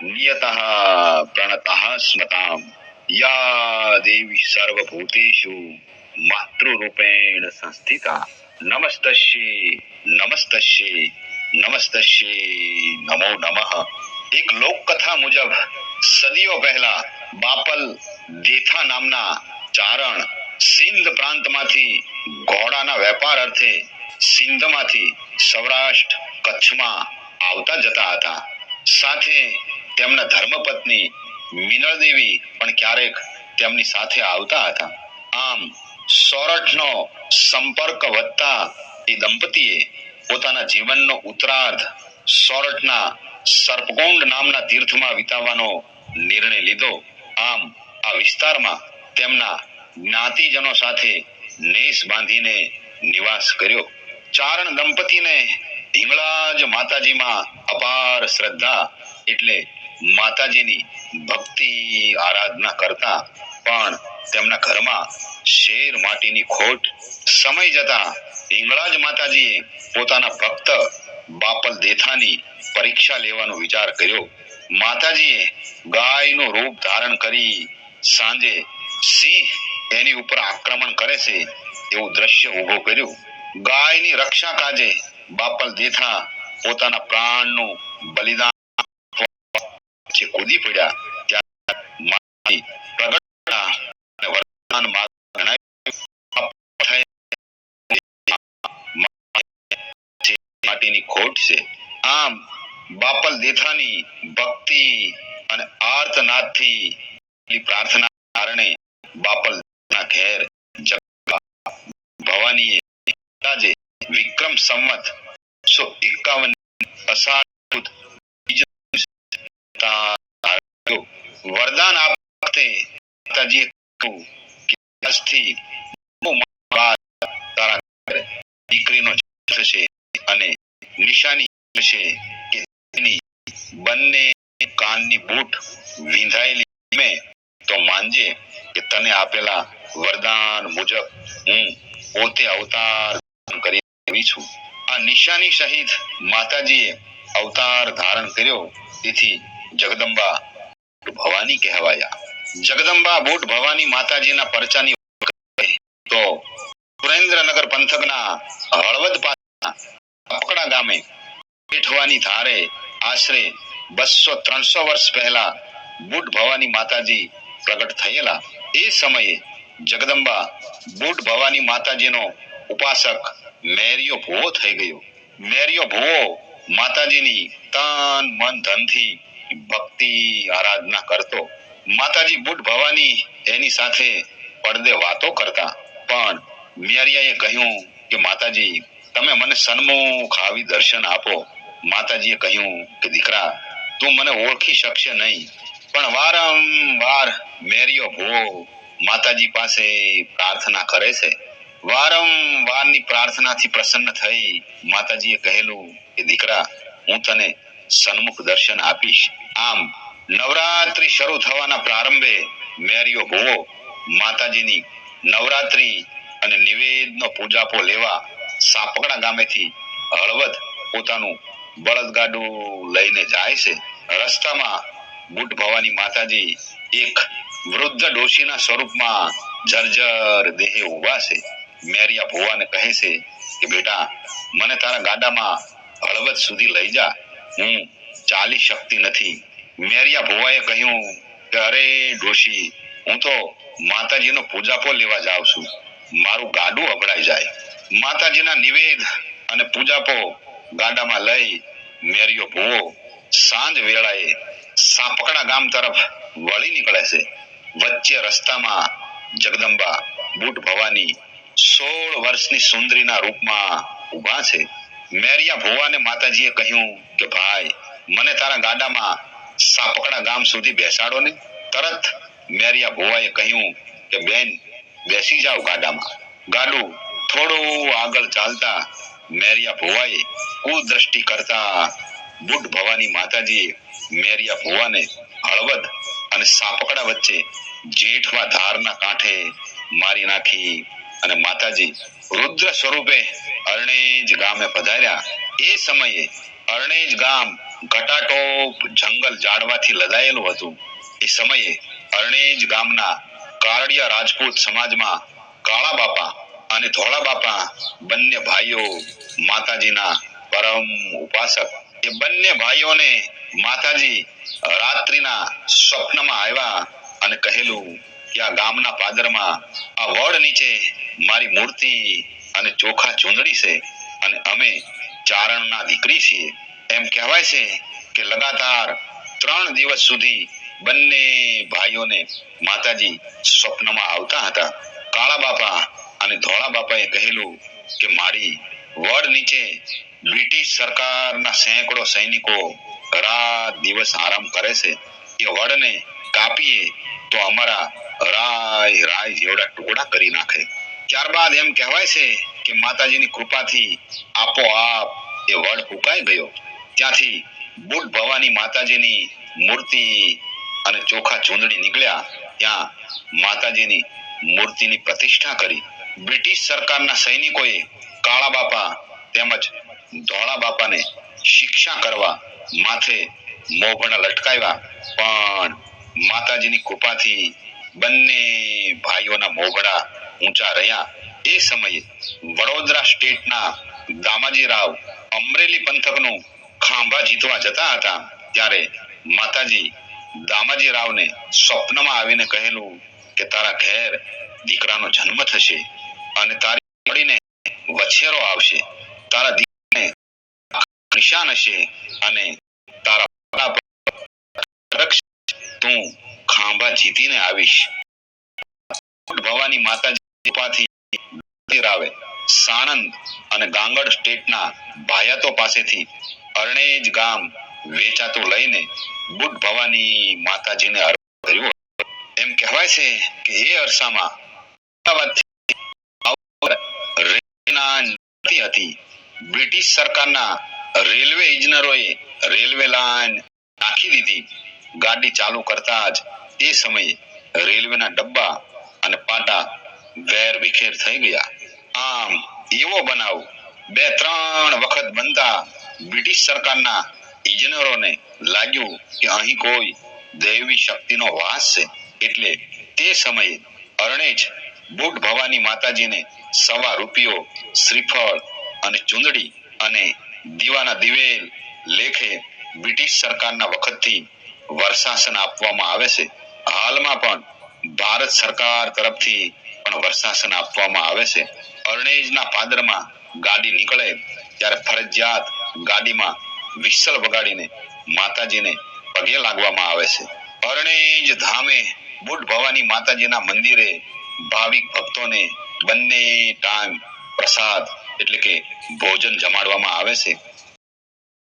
नियतः प्रणतः स्मताम् या देवी सर्वभूतेषु मातृरूपेण संस्थिता नमस्तस्यै नमस्तस्यै नमस्तस्यै नमो नमः। एक लोक कथा मुजब સદીઓ પહેલા બાપલ દેથા નામના ચારણ સિંધ પ્રાંતમાંથી ઘોડાના વેપાર અર્થે સિંધમાંથી સૌરાષ્ટ્ર કચ્છમાં આવતા જતા હતા. સાથે તેમના ધર્મપત્ની મિનળ દેવી પણ ક્યારેક તેમની સાથે આવતા હતા. આમ સોરઠનો સંપર્ક વધતા એ દંપતીએ પોતાના જીવનનો ઉત્તરાર્ધ સોરઠના સર્પકુંડ નામના તીર્થમાં વિતાવવાનો નિર્ણય લીધો. આમ આ વિસ્તારમાં તેમના જ્ઞાતિજનો સાથે નેસ બાંધીને નિવાસ કર્યો. ચારણ દંપતીને હિંગળાજ માતાજીમાં અપાર શ્રદ્ધા એટલે માતાજીની ભક્તિ આરાધના કરતા પણ તેમના ઘરમાં શેર માટીની ખોટ. સમય જતા હિંગળાજ માતાજીએ પોતાના ભક્ત બાપલ દેથાની પરીક્ષા લેવાનો વિચાર કર્યો. માતાજીએ ગાયનું રૂપ ધારણ કરી સાંજે સિંહ એની ઉપર આક્રમણ કરે છે એવું દ્રશ્ય ઊભું કર્યું. ગાયની રક્ષા કાજે બાપલ દેથા પોતાના પ્રાણનું બલિદાન કૂદી પડ્યા. ત્યાં વરદાન માટીની ખોટ છે. આમ બાપલ દેથાની ભક્તિ અને આર્તનાદથી પ્રાર્થના કારણે બાપલ ના ઘેર ભવાનીએ વિક્રમ સંવત 151 અષાઢ વરદાન આપતે માતાજીએ કહ્યું કે આજથી તારા દીકરીનો થશે અને નિશાની છે કે તેની બંને કાનની બૂટ વિંધાયેલી મેં તો માનજે કે તને આપેલા વરદાન મુજબ હું પોતે અવતાર કરી આવી છું. આ નિશાની સહિત માતાજીએ અવતાર ધારણ કર્યો. તેથી જગદંબા ભવાની કહેવાયા. જગદંબા બુટ ભવાની માતાજીના પરચાની તો સુરેન્દ્રનગર પંથકના હળવદ પાસના ગામે પેઠવાની ધારે આશરે 200-300 વર્ષ પહેલા બુટ ભવાની માતાજી પ્રગટ થયેલા. એ સમયે જગદંબા બુટ ભવાની માતાજીનો ઉપાસક મેરિયો ભુવો થઈ ગયો. મેરિયો ભુવો માતાજીની તન મન ધનથી ભક્તિ આરાધના કરતો. માતાજી બુટ ભવાની એની સાથે પડદે વાતો કરતા. પણ મેરિયાએ કહ્યું કે માતાજી તમે મને સન્મુખ આવી દર્શન આપો. માતાજીએ કહ્યું કે દીકરા તું મને ઓળખી શકશે નહીં. પણ વારંવાર મેરિયો ભુવો માતાજી પાસે પ્રાર્થના કરે છે. વારંવારની પ્રાર્થનાથી પ્રસન્ન થઈ માતાજીએ કહેલું કે દીકરા હું તને સન્મુખ દર્શન આપીશ. આમ નવરાત્રી શરૂ થવાના પ્રારંભે મેરિયો ભુવો માતાજીની નવરાત્રી અને નિવેદનો પૂજાપો લેવા સાપકડા ગામેથી હળવદ પોતાનું બળદગાડું લઈને જાય છે. રસ્તામાં બુટ ભવાની માતાજી એક વૃદ્ધ ડોશીના સ્વરૂપમાં જર્જર દેહે ઊભા છે. મેરિયા ભુવાને કહે છે કે બેટા મને તારા ગાડામાં હળવદ સુધી લઈ જા, હું ચાલી શકતી નથી. મેરિયા ભુવાએ કહ્યું કે અરે ડોશી હું તો માતાજીનો પૂજાપો લેવા જાઉં છું, મારું ગાડું અભડાઈ જાય. માતાજીના નિવેદ અને પૂજાપો ગાડામાં લઈ મેરિયો ભુવો સાંજ વેળાએ સાપકડા ગામ તરફ વળી નીકળે છે. વચ્ચે રસ્તામાં જગદંબા બુટ ભવાની 16 વર્ષની સુંદરીના રૂપમાં ઊભા છે. મેરિયા ભુવાને માતાજીએ કહ્યું કે ભાઈ મને તારા ગાડામાં સાપકડા ગામ સુધી બેસાડો ને. તરત મેરિયા ભુવાએ કહ્યું કે બેન બેસી જાઓ ગાડામાં. ગાડું થોડું આગળ ચાલતા મેરિયા ભુવાએ કુદ્રષ્ટિ કરતા બુટ ભવાની માતાજીએ મેરિયા ભુવાને હળવદ અને સાપકડા વચ્ચે જેઠવા ધારના કાંઠે મારી નાખી અને માતાજી રુદ્ર સ્વરૂપે અરણેજ ગામે પધાર્યા. એ સમયે અરણેજ ગામ ઘટાટોપ જંગલ ઝાડવાથી લદાયેલું હતું. એ સમયે અરણેજ ગામના કારડિયા રાજપૂત સમાજમાં કાળા બાપા અને ધોળા બાપા બંને ભાઈઓ માતાજીના પરમ ઉપાસક. એ બંને ભાઈઓને માતાજી રાત્રિના સ્વપ્નમાં આવ્યા અને કહેલું કે આ ગામના પાદરમાં આ વડ નીચે મારી મૂર્તિ અને ચોખા ચૂંદડી છે અને અમે ચારણના દીકરી છીએ. એમ કહેવાય છે કે લગાતાર 3 દિવસ સુધી બંને ભાઈઓને માતાજી સ્વપ્નમાં આવતા હતા. કાળા બાપા અને ધોળા બાપાએ કહેલું કે મારી વડ નીચે બ્રિટિશ સરકારના સેંકડો સૈનિકો રાત દિવસ આરામ કરે છે. એ વડને કાપીએ તો અમારા રાય રાય જેવડા ટુકડા કરી નાખે. ત્યારબાદ એમ કહેવાય છે કે માતાજીની કૃપાથી આપોઆપ એ વડ ફૂંકાઈ ગયો. ત્યાંથી બુટ ભવાની માતાજીની મૂર્તિ અને ચોખા ચૂંદડી નીકળ્યા. ત્યાં માતાજીની મૂર્તિની પ્રતિષ્ઠા કરી. બ્રિટિશ સરકારના સૈનિકોએ કાળા બાપા તેમજ ધોળા બાપાને શિક્ષા કરવા માથે મોભણા લટકાવ્યા, પણ માતાજીની કૃપાથી બંને ભાઈઓના મોભડા ઊંચા રહ્યા. એ સમયે વડોદરા સ્ટેટના દામાજીરાવ અમરેલી પંથકનું ખાંભા જીતવા જતા હતા. ત્યારે માતાજી દામાજીરાવને સ્વપ્નમાં આવીને કહેલું કે તારા ઘેર દીકરાનો જન્મ થશે અને તારી પડીને વછેરો આવશે. તારા દીકરાને નિશાન હશે અને તારા તું ખાંભા જીતીને આવીશ. ભવાની માતાજી કૃપાથી રાવે સાણંદ અને ગાંગડ સ્ટેટના ભાયાતો પાસેથી અરણેજ ગામ વેચાતું લઈને બુટ ભવાની માતાજીને અર્પણ કર્યું. એમ કહેવાય છે કે એ અરસામાં હતી. બ્રિટિશ સરકારના રેલવે ઇજનરોએ રેલવે લાઈન નાખી દીધી. ગાડી ચાલુ કરતા જ એ સમયે રેલવેના ડબ્બા અને પાટા વેર વિખેર થઈ ગયા. આમ એવો બનાવ 2-3 વખત બનતા બ્રિટિશ સરકારના ઇજનરોને લાગ્યું કે અહીં કોઈ દૈવી શક્તિનો વાસ છે. એટલે તે સમયે અરણેજ બુટ ભવાની માતાજીને ₹1.25 શ્રીફળ અને ચુંદડી અને દીવાના દિવેલ લેખે બ્રિટિશ સરકારના વખતથી વર્ષાસન આપવામાં આવે છે. હાલમાં પણ ભારત સરકાર તરફથી પણ વર્ષાસન આપવામાં આવે છે. અરણેજના પાદરમાં ગાડી નીકળે ત્યારે ફરજિયાત ગાડીમાં વિસલ વગાડીને માતાજીને પગે લાગવામાં આવે છે. અરણેજ ધામે બુટ ભવાની માતાજીના મંદિરે ભાવિક ભક્તોને બંને ટાઈમ પ્રસાદ એટલે કે ભોજન જમાડવામાં આવે છે.